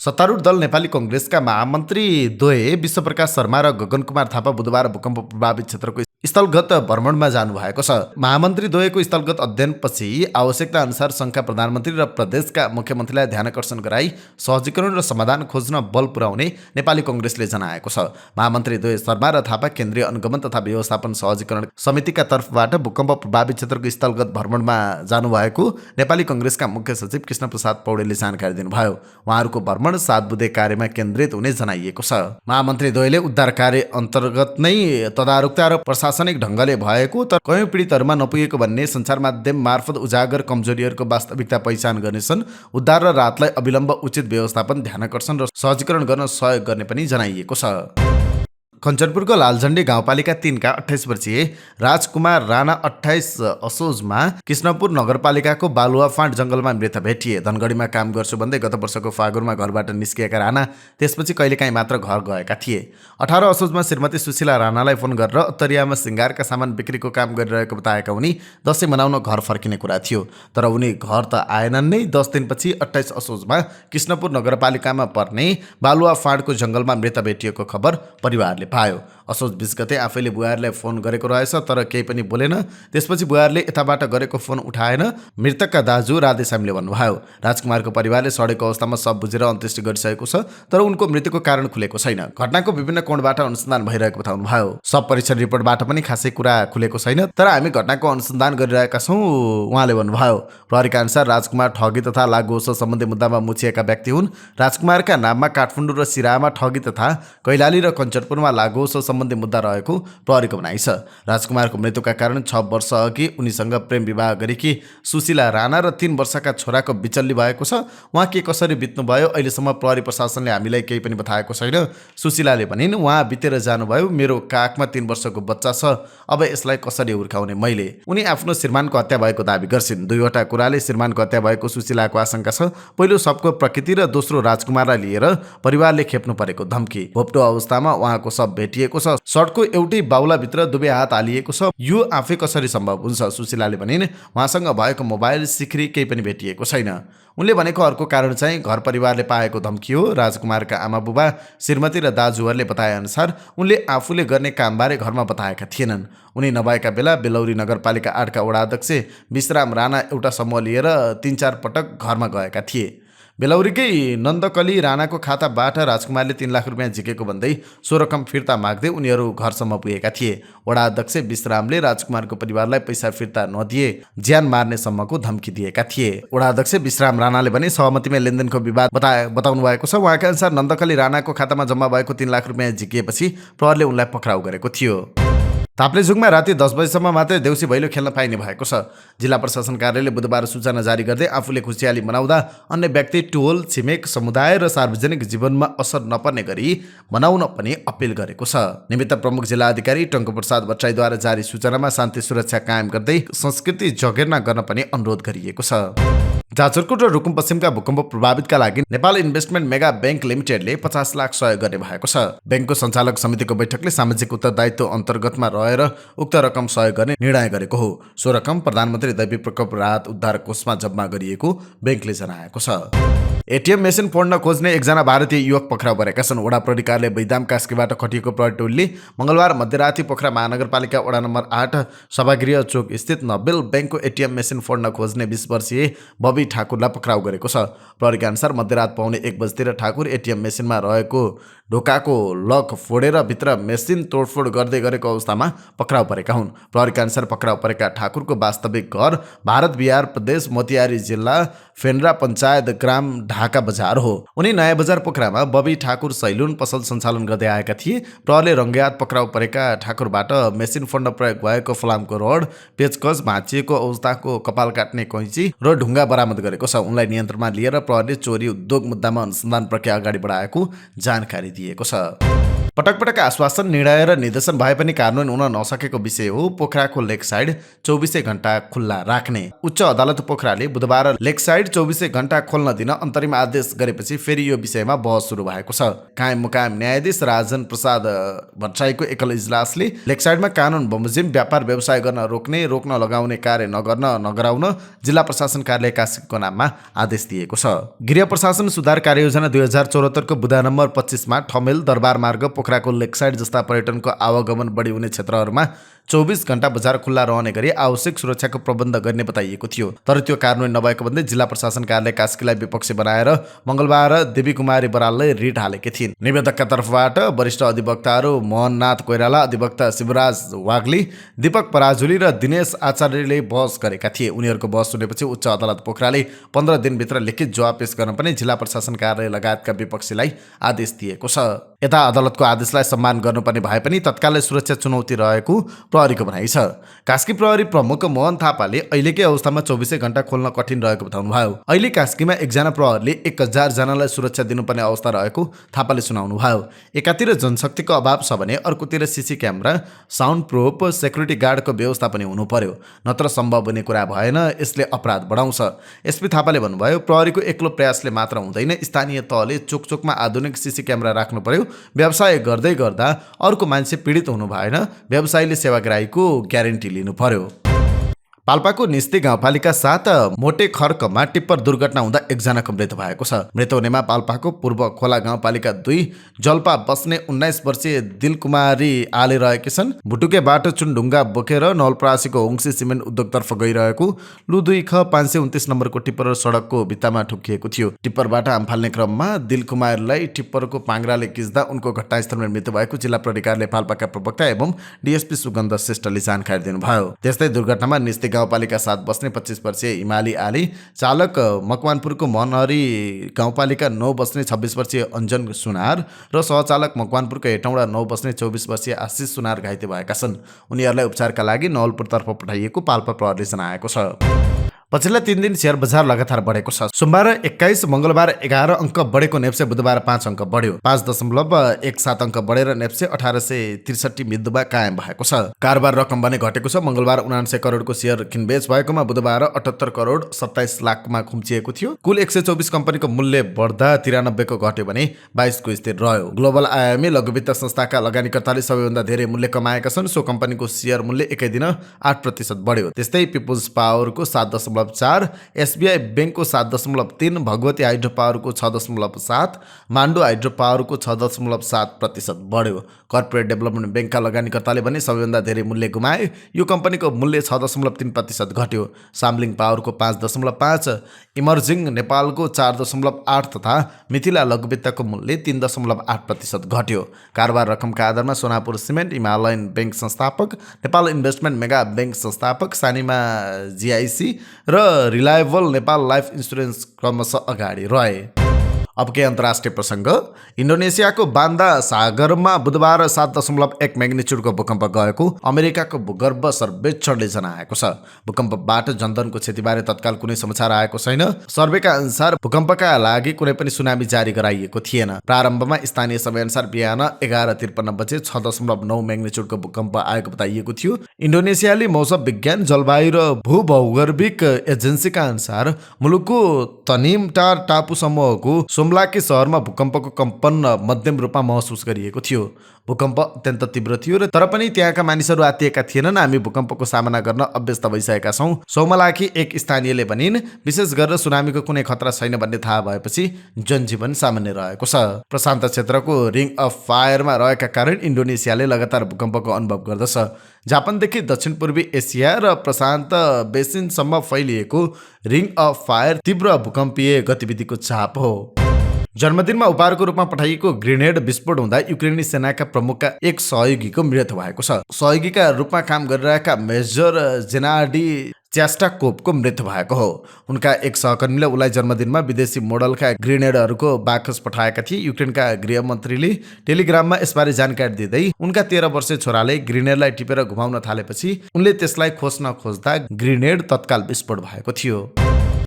सत्तारूढ दल नेपाली कङ्ग्रेसका महामन्त्री द्वय विश्वप्रकाश शर्मा र गगन कुमार थापा बुधबार भूकम्प प्रभावित क्षेत्रको स्थलगत भ्रमणमा जानुभएको छ। महामन्त्री द्वयको स्थलगत अध्ययनपछि आवश्यकता अनुसार सङ्घका प्रधानमन्त्री र प्रदेशका मुख्यमन्त्रीलाई ध्यानकर्षण गराई सहजीकरण र समाधान खोज्न बल पुर्याउने नेपाली कङ्ग्रेसले जनाएको छ। महामन्त्री द्वय शर्मा र थापा केन्द्रीय अनुगमन तथा व्यवस्थापन सहजीकरण समितिका तर्फबाट भूकम्प प्रभावित क्षेत्रको स्थलगत भ्रमणमा जानुभएको नेपाली कङ्ग्रेसका मुख्य सचिव कृष्णप्रसाद पौडेलले जानकारी दिनुभयो। उहाँहरूको भ्रमण 7 बुँदे कार्यमा केन्द्रित हुने जनाइएको छ। महामन्त्री द्वयले उद्धार कार्य अन्तर्गत नै तदारुकता र प्रशासनिक ढङ्गले भएको तर कयौं पीडितहरूमा नपुगेको भन्ने सञ्चार माध्यम मार्फत उजागर कमजोरीहरूको वास्तविकता पहिचान गर्नेछन्। उद्धार र राहतलाई अविलम्ब उचित व्यवस्थापन ध्यानकर्षण र सहजीकरण गर्न सहयोग गर्ने पनि जनाइएको छ। कञ्चनपुरको लालझण्डी गाउँपालिका 3 का 28 वर्षीय राजकुमार राणा 28 असोजमा कृष्णपुर नगरपालिकाको बालुवा फाँट जङ्गलमा मृत भेटिए। धनगढीमा काम गर्छु भन्दै गत वर्षको फागुनमा घरबाट निस्किएका राणा त्यसपछि कहिलेकाहीँ मात्र घर गएका थिए। 18 असोजमा श्रीमती सुशीला राणालाई फोन गरेर उत्तरियामा सिँगारका सामान बिक्रीको काम गरिरहेको बताएका उनी दसैँ मनाउन घर फर्किने कुरा थियो। तर उनी घर त आएनन् नै। 10 दिनपछि 28 असोजमा कृष्णपुर नगरपालिकामा पर्ने बालुवा फाँटको जङ्गलमा मृत भेटिएको खबर परिवारले पायो। असोज 20 गते आफैले बुहारीलाई फोन गरेको रहेछ तर केही पनि बोलेन। त्यसपछि बुहारीले यताबाट गरेको फोन उठाएन। मृतकका दाजु राधेश्यामले भन्नुभयो। राजकुमारको परिवारले सडेको अवस्थामा सब बुझेर अन्त्येष्टि गरिसकेको छ तर उनको मृत्युको कारण खुलेको छैन। घटनाको विभिन्न कोणबाट अनुसन्धान भइरहेको बताउनुभयो। सब परीक्षण रिपोर्टबाट पनि खासै कुरा खुलेको छैन तर हामी घटनाको अनुसन्धान गरिरहेका छौँ उहाँले भन्नुभयो। प्रहरीका अनुसार राजकुमार ठगी तथा लागुओसो सम्बन्धी मुद्दामा मुछिएका व्यक्ति हुन्। राजकुमारका नाममा काठमाडौँ र सिराहामा ठगी तथा कैलाली र कञ्चनपुरमा लागुओसो सम्बन्धी मुद्दा रहेको प्रहरीको भनाइ छ। राजकुमारको मृत्युका कारण 6 वर्ष अघि उनीसँग प्रेम विवाह गरेकी सुशीला राणा र 3 वर्षका छोराको बिचल्ली भएको छ। उहाँ के कसरी बित्नुभयो अहिलेसम्म प्रहरी प्रशासनले हामीलाई केही पनि बताएको छैन। सुशीलाले भनिन् उहाँ बितेर जानुभयो। मेरो काखमा 3 वर्षको बच्चा छ। अब यसलाई कसरी हुर्काउने मैले। उनी आफ्नो श्रीमानको हत्या भएको दाबी गर्छिन्। 2वटा कुराले श्रीमानको हत्या भएको सुशीलाको आशंका छ। पहिलो सबको प्रकृति र दोस्रो राजकुमारलाई लिएर परिवारले खेप्नु परेको धम्की। भोप्टो अवस्थामा उहाँको सब भेटिएको छ। सडकको एउटै बाउलाभित्र दुवै हात हालिएको छ। यो आफै कसरी सम्भव हुन्छ। सुशीलाले भनिन् उहाँसँग भएको मोबाइल सिक्री केही पनि भेटिएको छैन। उनले भनेको अर्को कारण चाहिँ घर परिवारले पाएको धम्की हो। राजकुमारका आमा बुबा श्रीमती र दाजुहरूले बताएअनुसार उनले आफूले गर्ने कामबारे घरमा बताएका थिएनन्। उनी नभएका बेला बेलौरी नगरपालिका 8 का वडा अध्यक्ष विश्राम राणा एउटा समूह लिएर 3-4 पटक घरमा गएका थिए। बेलौरीकै नन्दकली राणाको खाताबाट राजकुमारले 3 लाख रुपियाँ झिकेको भन्दै सो रकम फिर्ता माग्दै उनीहरू घरसम्म पुगेका थिए। वडा अध्यक्ष विश्रामले राजकुमारको परिवारलाई पैसा फिर्ता नदिए ज्यान मार्ने सम्मको धम्की दिएका थिए। वडा अध्यक्ष विश्राम राणाले भने सहमतिमा लेनदेनको विवाद बताउनु भएको छ। उहाँका अनुसार नन्दकली राणाको खातामा जम्मा भएको 3 लाख रुपियाँ झिकिएपछि प्रहरीले उनलाई पक्राउ गरेको थियो। ताप्लेजुङमा राति 10 बजेसम्म मात्रै देउसी भैलो खेल्न पाइने भएको छ। जिल्ला प्रशासन कार्यालयले बुधबार सूचना जारी गर्दै आफूले खुसियाली मनाउँदा अन्य व्यक्ति, टोल छिमेक समुदाय र सार्वजनिक जीवनमा असर नपर्ने गरी मनाउन पनि अपिल गरेको छ। निमित्त प्रमुख जिल्ला अधिकारी टङ्कप्रसाद भट्टराईद्वारा जारी सूचनामा शान्ति सुरक्षा कायम गर्दै संस्कृति जगेर्ना गर्न पनि अनुरोध गरिएको छ। जाजरकोट र रुकुम पश्चिमका भूकम्प प्रभावितका लागि नेपाल इन्भेस्टमेन्ट मेगा बैंक लिमिटेडले 50 लाख सहयोग गर्ने भएको छ। बैंकको सञ्चालक समितिको बैठकले सामाजिक उत्तरदायित्व अन्तर्गतमा रहेर उक्त रकम सहयोग गर्ने निर्णय गरेको हो। सो रकम प्रधानमन्त्री दैवी प्रकोप राहत उद्धार कोषमा जम्मा गरिएको बैंकले जनाएको छ। एटीएम मेसिन फोड्न खोज्ने एकजना भारतीय युवक पक्राउ परेका छन्। वडा प्रहरी कार्यालय बैदाम कास्कीबाट खटिएको प्रहरी टोलीले मङ्गलबार मध्यराति पोखरा महानगरपालिका वडा नम्बर 8 सभागृह चोक स्थित नबेल बैंकको एटीएम मेसिन फोड्न खोज्ने 20 वर्षीय बबी ठाकुरलाई पक्राउ गरेको छ। प्रहरीका अनुसार मध्यरात पाउने 1 बजेतिर ठाकुर एटीएम मेसिनमा रहेको ढोकाको लक फोडेर भित्र मेसिन तोडफोड गर्दै गरेको अवस्थामा पक्राउ परेका हुन्। प्रहरीका अनुसार पक्राउ परेका ठाकुरको वास्तविक घर भारत बिहार प्रदेश मोतिहारी जिल्ला फेन्ड्रा पञ्चायत ग्राम ढाका बजार हो। उनी नयाँ बजार पोखरामा बबी ठाकुर सैलुन पसल सञ्चालन गर्दै आएका थिए। प्रहरीले रङ्गयात पक्राउ परेका ठाकुरबाट मेसिन फन्ड प्रयोग भएको फलामको रड, पेचकस, भाँचिएको अवस्थाको कपाल काट्ने कैँची र ढुङ्गा बरामद गरेको छ। उनलाई नियन्त्रणमा लिएर प्रहरीले चोरी उद्योग मुद्दामा अनुसन्धान प्रक्रिया अगाडि बढाएको जानकारी दिएको छ। पटक पटक आश्वासन, निर्णय र निर्देशन भए पनि कार्यान्वयन हुन नसकेको विषय हो पोखराको लेक साइड 24 घण्टा खुल्ला राख्ने। उच्च अदालत पोखराले बुधबार लेक साइड 24 घण्टा खोल्न दिन अन्तरिम आदेश गरेपछि फेरि यो विषयमा बहस सुरु भएको छ। कायम मुकायम न्यायाधीश राजन प्रसाद भट्टराईको एकल इजलासले लेक साइडमा कानुन बमोजिम व्यापार व्यवसाय गर्न रोक्न लगाउने कार्य नगराउन जिल्ला प्रशासन कार्यालय कास्कीको नाममा आदेश दिएको छ। गृह प्रशासन सुधार कार्ययोजना 2074 को बुधा नम्बर 25 मा ठमेल दरबार मार्ग पोखराको लेकसाइड जस्ता पर्यटनको आवागमन बढी हुने क्षेत्रहरूमा 24 घण्टा बजार खुल्ला रहने गरी आवश्यक सुरक्षाको प्रबन्ध गर्ने बताइएको थियो। तर त्यो कार्यान्वयन नभएको भन्दै जिल्ला प्रशासन कार्यालय कास्कीलाई विपक्षी बनाएर मङ्गलबार देवी कुमारी बरालले रिट हालेकी थिइन्। निवेदकका तर्फबाट वरिष्ठ अधिवक्ताहरू मोहननाथ कोइराला, अधिवक्ता शिवराज वाग्ली, दीपक पराजुली र दिनेश आचार्यले बहस गरेका थिए। उनीहरूको बहस सुनेपछि उच्च अदालत पोखराले 15 दिनभित्र लिखित जवाब पेश गर्न पनि जिल्ला प्रशासन कार्यालय लगायतका विपक्षीलाई आदेश दिएको छ। यता अदालतको आदेशलाई सम्मान गर्नुपर्ने भए पनि तत्कालै सुरक्षा चुनौती रहेको प्रहरीको भनाइ छ। कास्की प्रहरी प्रमुख मोहन थापाले अहिलेकै अवस्थामा 24 घण्टा खोल्न कठिन रहेको बताउनुभयो। अहिले कास्कीमा एकजना प्रहरीले 1000 जनालाई सुरक्षा दिनुपर्ने अवस्था रहेको थापाले सुनाउनुभयो। एकातिर जनशक्तिको अभाव छ भने अर्कोतिर CC camera, sound proof, security गार्डको व्यवस्था पनि हुनु पर्यो, नत्र सम्भव हुने कुरा भएन। यसले अपराध बढाउँछ। एसपी थापाले भन्नुभयो, प्रहरीको एक्लो प्रयासले मात्र हुँदैन, स्थानीय तहले चोकचोकमा आधुनिक सीसी क्यामेरा राख्नु पर्यो। व्यवसाय गर्दै गर्दा अर्को मान्छे पीडित हुनु भएन। व्यवसायीले सेवाग्राहीको ग्यारेन्टी लिनु पर्यो। पाल्पाको निस्ती गाउँपालिका 7 मोटे खर्कमा टिप्पर दुर्घटना हुँदा एकजनाको मृत्यु भएको छ। मृत्यु हुनेमा पाल्पाको पूर्व खोला गाउँपालिका 2 जल्पा बस्ने 19 वर्षीय दिलकुमारी आले रहेकी छन्। भुटुकेबाट चुनढुङ्गा बोकेर नवलपरासीको होङसी सिमेन्ट उद्योगतर्फ गइरहेको लु 2 ख 529 नम्बरको टिप्पर सडकको भित्तामा ठोकिएको थियो। टिप्परबाट आम फाल्ने क्रममा दिलकुमारीलाई टिप्परको पाङ्ग्राले किच्दा उनको घटनास्थलमा मृत्यु भएको जिल्ला प्राधिकारले पाल्पाका प्रवक्ता एवं डीएसपी सुगन्ध श्रेष्ठले जानकारी दिनुभयो। त्यस्तै दुर्घटनामा निस्ती गाउँपालिका 7 बस्ने 25 वर्षीय हिमाली आली, चालक मकवानपुरको मनहरी गाउँपालिका 9 बस्ने 26 वर्षीय अञ्जन सुनार र सहचालक मकवानपुरको हेटौँडा 9 बस्ने 24 वर्षीय आशिष सुनार घाइते भएका छन्। उनीहरूलाई उपचारका लागि नवलपुरतर्फ पठाइएको पाल्पा प्रहरीले जनाएको छ। पछिल्ला 3 दिन शेयर बजार लगातार बढेको छ। सोमबार 21, मङ्गलबार 11 अङ्क बढेको नेप्से बुधबार 5 अङ्क बढ्यो। 5.17 अङ्क बढेर नेप्से 1863 बिन्दुमा कायम भएको छ। कारोबार रकम भने घटेको छ। मङ्गलबार 79 करोडको शेयर किनबेच भएकोमा बुधबार 78 करोड 27 लाखमा खुम्चिएको थियो। कुल 124 कम्पनीको मूल्य बढ्दा 93 को घट्यो भने 22 को स्थिर रह्यो। ग्लोबल आयामी लघुवित्त संस्थाका लगानीकर्ताले सबैभन्दा धेरै मूल्य कमाएका छन्। सो कम्पनीको शेयर मूल्य एकै दिन 8% बढ्यो। त्यस्तै पिपुल्स पावरको 7.4, एसबीआई बैंकको 7.3, भगवती हाइड्रो पावरको 6.7, मान्डो हाइड्रो पावरको 6.7% बढ्यो। कर्पोरेट डेभलपमेन्ट बैंकका लगानीकर्ताले भने सबैभन्दा धेरै मूल्य गुमाए। यो कम्पनीको मूल्य 6.3% घट्यो। साम्लिङ पावरको 5.5, इमर्जिङ नेपालको 4.8 तथा मिथिला लघुवित्तको मूल्य 3.8% घट्यो। कारोबार रकमका आधारमा सोनापुर सिमेन्ट, हिमालयन बैंक संस्थापक, नेपाल इन्भेस्टमेन्ट मेगा बैंक संस्थापक, सानिमा जीआईसी र रिलायबल नेपाल लाइफ इन्सुरेन्स क्रमशः अगाडि रहे। अब के अन्तर्राष्ट्रिय प्रसङ्ग। इन्डोनेसियाको बान्दा सागरमा बुधबार 7.1 म्याग्निच्युडको भूकम्प गएको अमेरिकाको भूगर्भ सर्वेक्षणले जनाएको छ। भूकम्पबाट जनधनको क्षतिबारे तत्काल कुनै समाचार आएको छैन। सर्वेका अनुसार भूकम्पका लागि कुनै पनि सुनामी जारी गराइएको थिएन। प्रारम्भमा स्थानीय समयअनुसार बिहान 11:53 बजे 6.9 म्याग्निच्युडको भूकम्प आएको बताइएको थियो। इन्डोनेसियाली मौसम विज्ञान, जलवायु र भूभौगर्भिक एजेन्सीका अनुसार मुलुकको तनिमटार टापु समूहको सोमलाकी सहरमा भूकम्पको कम्पन मध्यम रूपमा महसुस गरिएको थियो। भूकम्प अत्यन्त तीव्र थियो र तर पनि त्यहाँका मानिसहरू आत्तिएका थिएनन्। हामी भूकम्पको सामना गर्न अभ्यस्त भइसकेका छौँ, सोमलाकी एक स्थानीयले भनिन्। विशेष गरेर सुनामीको कुनै खतरा छैन भन्ने थाहा भएपछि जनजीवन सामान्य रहेको छ। प्रशान्त क्षेत्रको रिङ अफ फायरमा रहेका कारण इन्डोनेसियाले लगातार भूकम्पको अनुभव गर्दछ। जापानदेखि दक्षिण पूर्वी एसिया र प्रशान्त बेसिनसम्म फैलिएको रिङ अफ फायर तीव्र भूकम्पीय गतिविधिको चाप हो। जन्मदिनमा उपहारको रूपमा पठाइएको ग्रेनेड विस्फोट हुँदा युक्रेनी सेनाका प्रमुखका एक सहयोगीको मृत्यु भएको छ। सहयोगीका रूपमा काम गरिरहेका मेजर जेनाडी च्यास्टाकोभको मृत्यु भएको हो। उनका एक सहकर्मीले उनलाई जन्मदिनमा विदेशी मोडलका ग्रेनेडहरूको बाकस पठाएका थिए। युक्रेनका गृहमन्त्रीले टेलिग्राममा यसबारे जानकारी दिँदै उनका 13 वर्षीय छोराले ग्रेनेडलाई टिपेर घुमाउन थालेपछि उनले त्यसलाई खोज्न खोज्दा ग्रेनेड तत्काल विस्फोट भएको थियो।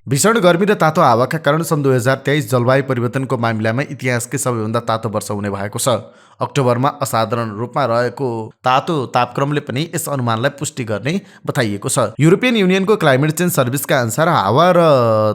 भीषण गर्मी र तातो हावाका कारण सन् 2023 जलवायु परिवर्तनको मामिलामा इतिहासकै सबैभन्दा तातो वर्ष हुने भएको छ। अक्टोबरमा असाधारण रूपमा रहेको तातो तापक्रमले पनि यस अनुमानलाई पुष्टि गर्ने बताइएको छ। युरोपियन युनियनको क्लाइमेट चेन्ज सर्भिसका अनुसार हावा र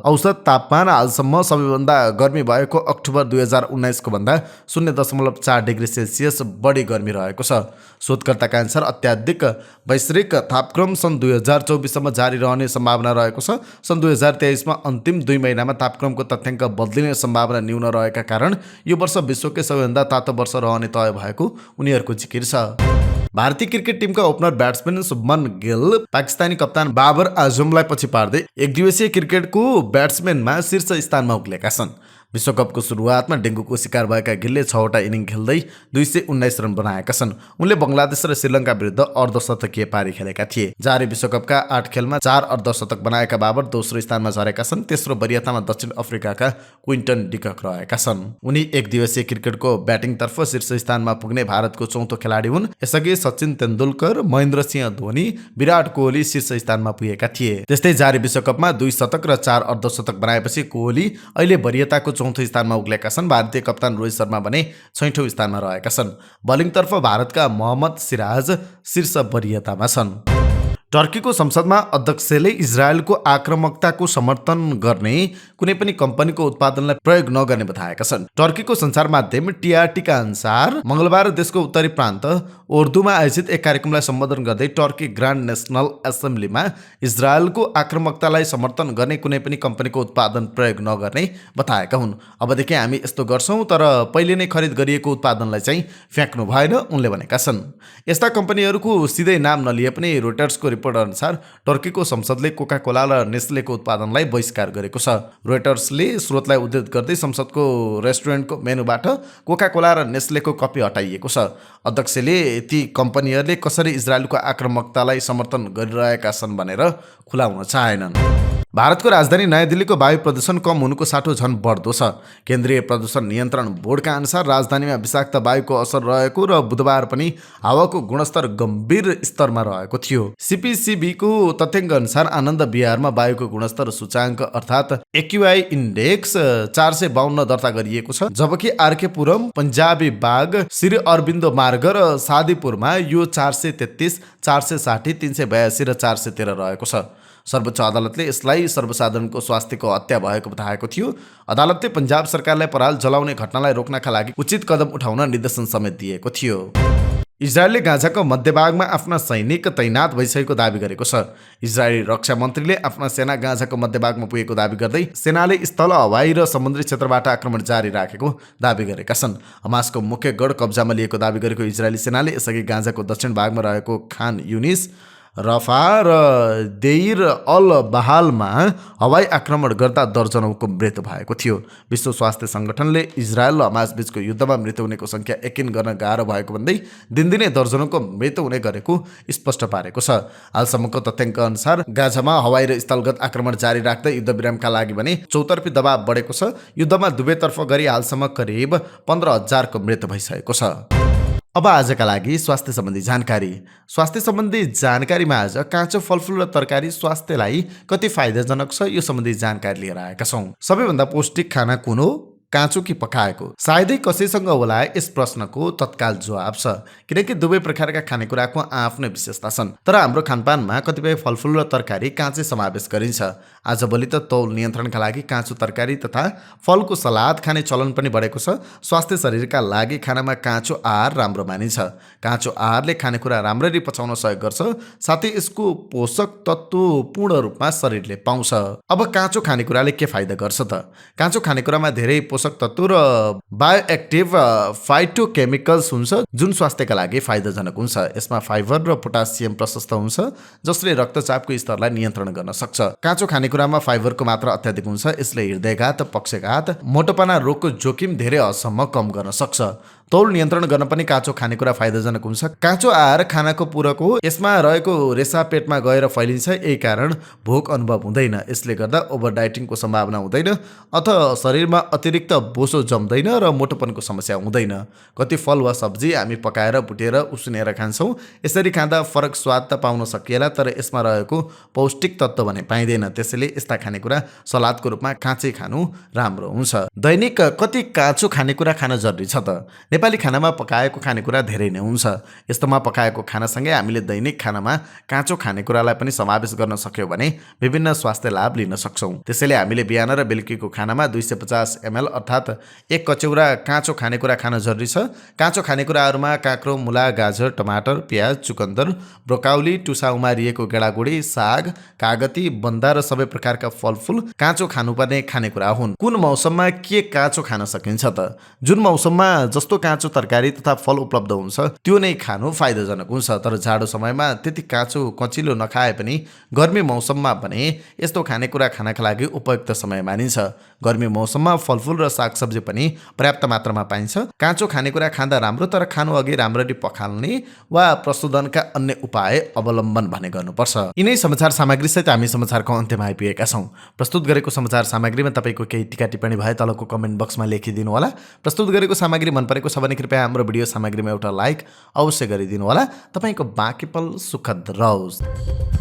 औसत तापमान हालसम्म सबैभन्दा गर्मी भएको अक्टोबर 2019 को भन्दा 0.4 डिग्री सेल्सियस बढी गर्मी रहेको छ। शोधकर्ताका अनुसार अत्याधिक वैश्विक तापक्रम सन् 2024 सम्म जारी रहने सम्भावना रहेको छ। सन् 2023 मा अन्तिम 2 महिनामा तापक्रमको तथ्याङ्क बदलिने सम्भावना न्यून रहेका कारण यो वर्ष विश्वकै सबैभन्दा तातो वर्ष रहने तय भएको उनीहरूको जिकिर छ। भारतीय क्रिकेट टिमका ओपनर ब्याट्सम्यान शुभमन गिल पाकिस्तानी कप्तान बाबर आजमलाई पछि पार्दै एकदिवसीय क्रिकेटको ब्याट्सम्यानमा शीर्ष स्थानमा उक्लेका छन्। विश्वकपको सुरुवातमा डेङ्गुको शिकार भएका गिलले 6वटा इनिङ खेल्दै 219 रन बनाएका छन्। उनले बङ्गलादेश र श्रीलङ्का विरुद्ध अर्धशतकीय पारी खेलेका थिए। जारी विश्वकपका 8 खेलमा 4 अर्धशतक बनाएका बाबर दोस्रो स्थानमा झरेका छन्। तेस्रो वरियतामा दक्षिण अफ्रिकाका क्विन्टन डिकक रहेका छन्। उनी एकदिवसीय क्रिकेटको ब्याटिङतर्फ शीर्ष स्थानमा पुग्ने भारतको चौथो खेलाडी हुन्। यसअघि सचिन तेन्दुलकर, महेन्द्र सिंह धोनी, विराट कोहली शीर्ष स्थानमा पुगेका थिए। त्यस्तै जारी विश्वकपमा 2 शतक र 4 अर्धशतक बनाएपछि कोहली अहिले वरियताको चौथो स्थानमा उक्लेका छन्। भारतीय कप्तान रोहित शर्मा भने 6औं स्थानमा रहेका छन्। बलिङतर्फ भारतका मोहम्मद सिराज शीर्ष वरियतामा छन्। टर्कीको संसदमा अध्यक्षले इजरायलको आक्रामकताको समर्थन गर्ने कुनै पनि कम्पनीको उत्पादनलाई प्रयोग नगर्ने बताएका छन्। टर्कीको सञ्चार माध्यम टिआरटीका अनुसार मंगलबार देशको उत्तरी प्रान्त ओर्दुमा आयोजित एक कार्यक्रमलाई सम्बोधन गर्दै टर्की ग्रान्ड नेसनल एसेम्ब्लीमा इजरायलको आक्रामकतालाई समर्थन गर्ने कुनै पनि कम्पनीको उत्पादन प्रयोग नगर्ने बताएका हुन्। अबदेखि हामी यस्तो गर्छौं, तर पहिले नै खरिद गरिएको उत्पादनलाई चाहिँ फ्याँक्नु भएन, उनले भनेका छन्। यस्ता कम्पनीहरूको सिधै नाम नलिए पनि रोइटर्सको रिपोर्ट अनुसार टर्कीको संसदले कोका कोला र नेस्लेको उत्पादनलाई बहिष्कार गरेको छ। रोइटर्सले स्रोतलाई उद्धृत गर्दै संसदको रेस्टुरेन्टको मेनुबाट कोका कोला र नेस्लेको कपी हटाइएको छ। अध्यक्षले ती कम्पनीहरूले कसरी इजरायलको आक्रामकतालाई समर्थन गरिरहेका छन् भनेर खुलाउन चाहेनन्। भारतको राजधानी नयाँ दिल्लीको वायु प्रदूषण कम हुनुको साटो झन बढ्दो छ। केन्द्रीय प्रदूषण नियन्त्रण बोर्डका अनुसार राजधानीमा विषाक्त वायुको असर रहेको र बुधबार पनि हावाको गुणस्तर गम्भीर स्तरमा रहेको थियो। सीपीसीबीको तथ्याङ्क अनुसार आनन्द विहारमा वायुको गुणस्तर सूचाङ्क अर्थात् एक्युआई इन्डेक्स 452 दर्ता गरिएको छ, जबकि आरकेपुरम, पन्जाबी बाग, श्री अरविन्द मार्ग र सादीपुरमा यो 433, 460, 382 र 413 रहेको छ। सर्वोच्च अदालतले यसलाई सर्वसाधारणको स्वास्थ्यको हत्या भएको बताएको थियो। अदालतले पन्जाब सरकारलाई पराल जलाउने घटनालाई रोक्नका लागि उचित कदम उठाउन निर्देशन समेत दिएको थियो। इजरायलले गाजाको मध्यभागमा आफ्ना सैनिक तैनात भइसकेको दाबी गरेको छ। इजरायली रक्षा मन्त्रीले आफ्ना सेना गाजाको मध्यभागमा पुगेको दाबी गर्दै सेनाले स्थल, हवाई र समुद्री क्षेत्रबाट आक्रमण जारी राखेको दाबी गरेका छन्। हमासको मुख्य गढ कब्जामा लिएको दाबी गरेको इजरायली सेनाले यसअघि गाजाको दक्षिण भागमा रहेको खान युनिस, रफा र देइर अल बहालमा हवाई आक्रमण गर्दा दर्जनौंको मृत्यु भएको थियो। विश्व स्वास्थ्य संगठनले इजरायल र हमास बीचको युद्धमा मृत्यु हुनेको संख्या यकिन गर्न गाह्रो भएको भन्दै दिनदिनै दर्जनौंको मृत्यु हुने गरेको स्पष्ट पारेको छ। हालसम्मको तथ्याङ्क अनुसार गाजामा हवाई र स्थलगत आक्रमण जारी राख्दै युद्धविरामका लागि भने चौतर्फी दबाव बढेको छ। युद्धमा दुवैतर्फ गरी हालसम्म करिब 15,000 को मृत्यु भइसकेको छ। अब आजका लागि स्वास्थ्य सम्बन्धी जानकारी। स्वास्थ्य सम्बन्धी जानकारीमा आज काँचो फलफुल र तरकारी स्वास्थ्यलाई कति फाइदाजनक छ यो सम्बन्धी जानकारी लिएर आएका छौँ। सबैभन्दा पौष्टिक खाना कुन हो, काँचो कि पकाएको? सायदै कसैसँग होला यस प्रश्नको तत्काल जवाब छ, किनकि दुवै प्रकारका खानेकुराको आफ्नै विशेषता छन्। तर हाम्रो खानपानमा कतिपय फलफुल र तरकारी काँचै समावेश गरिन्छ। आजभोलि त तौल नियन्त्रणका लागि काँचो तरकारी तथा फलको सलाद खाने चलन पनि बढेको छ। स्वास्थ्य शरीरका लागि खानामा काँचो आहार राम्रो मानिन्छ। काँचो आहारले खानेकुरा राम्ररी पचाउन सहयोग गर्छ, साथै यसको पोषक तत्त्व पूर्ण रूपमा शरीरले पाउँछ। अब काँचो खानेकुराले के फाइदा गर्छ त? काँचो खानेकुरामा धेरै पोषक तत्त्व र बायोएक्टिभ फाइटोकेमिकल्स हुन्छ, जुन स्वास्थ्यका लागि फाइदाजनक हुन्छ। यसमा फाइबर र पोटासियम प्रशस्त हुन्छ, जसले रक्तचापको स्तरलाई नियन्त्रण गर्न सक्छ। काँचो खानेकुरा खानेकुरामा फाइबरको मात्रा अत्याधिक हुन्छ, यसले हृदयघात, पक्षघात, मोटोपना रोगको जोखिम धेरै हदसम्म कम गर्न सक्छ। तौल नियन्त्रण गर्न पनि काँचो खानेकुरा फाइदाजनक हुन्छ। काँचो आहार खानाको पूरक हो। यसमा रहेको रेसा पेटमा गएर फैलिन्छ, यही कारण भोक अनुभव हुँदैन। यसले गर्दा ओभर डाइटिङको सम्भावना हुँदैन अथवा शरीरमा अतिरिक्त बोसो जम्दैन र मोटोपनको समस्या हुँदैन। कति फल वा सब्जी हामी पकाएर, भुटेर, उसिनेर खान्छौँ। यसरी खाँदा फरक स्वाद त पाउन सकिएला, तर यसमा रहेको पौष्टिक तत्त्व भने पाइँदैन। त्यसैले यस्ता खानेकुरा सलादको रूपमा काँचै खानु राम्रो हुन्छ। दैनिक कति काँचो खानेकुरा खान जरुरी छ त? नेपाली खानामा पकाएको खानेकुरा धेरै नै हुन्छ। यस्तोमा पकाएको खानासँगै हामीले दैनिक खानामा काँचो खानेकुरालाई पनि समावेश गर्न सक्यौँ भने विभिन्न स्वास्थ्य लाभ लिन सक्छौँ। त्यसैले हामीले बिहान र बेलुकीको खानामा 250 ml अर्थात् 1 कचौरा काँचो खानेकुरा खान जरुरी छ। काँचो खानेकुराहरूमा काँक्रो, मुला, गाजर, टमाटर, प्याज, चुकन्दर, ब्रोकाउली, टुसा उमारिएको गेडागुडी, साग, कागती, बन्दा र सबै प्रकारका फलफुल काँचो खानुपर्ने खानेकुरा हुन्। कुन मौसममा के काँचो खान सकिन्छ त? जुन मौसममा जस्तो काँचो तरकारी तथा फल उपलब्ध हुन्छ त्यो नै खानु फाइदाजनक हुन्छ। तर जाडो समयमा त्यति काँचो कचिलो नखाए पनि गर्मी मौसममा भने यस्तो खानेकुरा खानका लागि उपयुक्त समय मानिन्छ। गर्मी मौसममा फलफुल र सागसब्जी पनि पर्याप्त मात्रामा पाइन्छ। काँचो खानेकुरा खाँदा राम्रो, तर खानु अघि राम्ररी पखाल्ने वा प्रशोधनका अन्य उपाय अवलम्बन भने गर्नुपर्छ। यिनै समाचार सामग्रीसहित हामी समाचारको अन्त्यमा आइपुगेका छौँ। प्रस्तुत गरेको समाचार सामग्रीमा तपाईँको केही टिका टिप्पणी भए तलको कमेन्ट बक्समा लेखिदिनु होला। प्रस्तुत गरेको सामग्री मन परेको छ भने कृपया हाम्रो भिडियो सामग्रीमा एउटा लाइक अवश्य गरिदिनु होला। तपाईँको बाँकी पल सुखद रहोस्।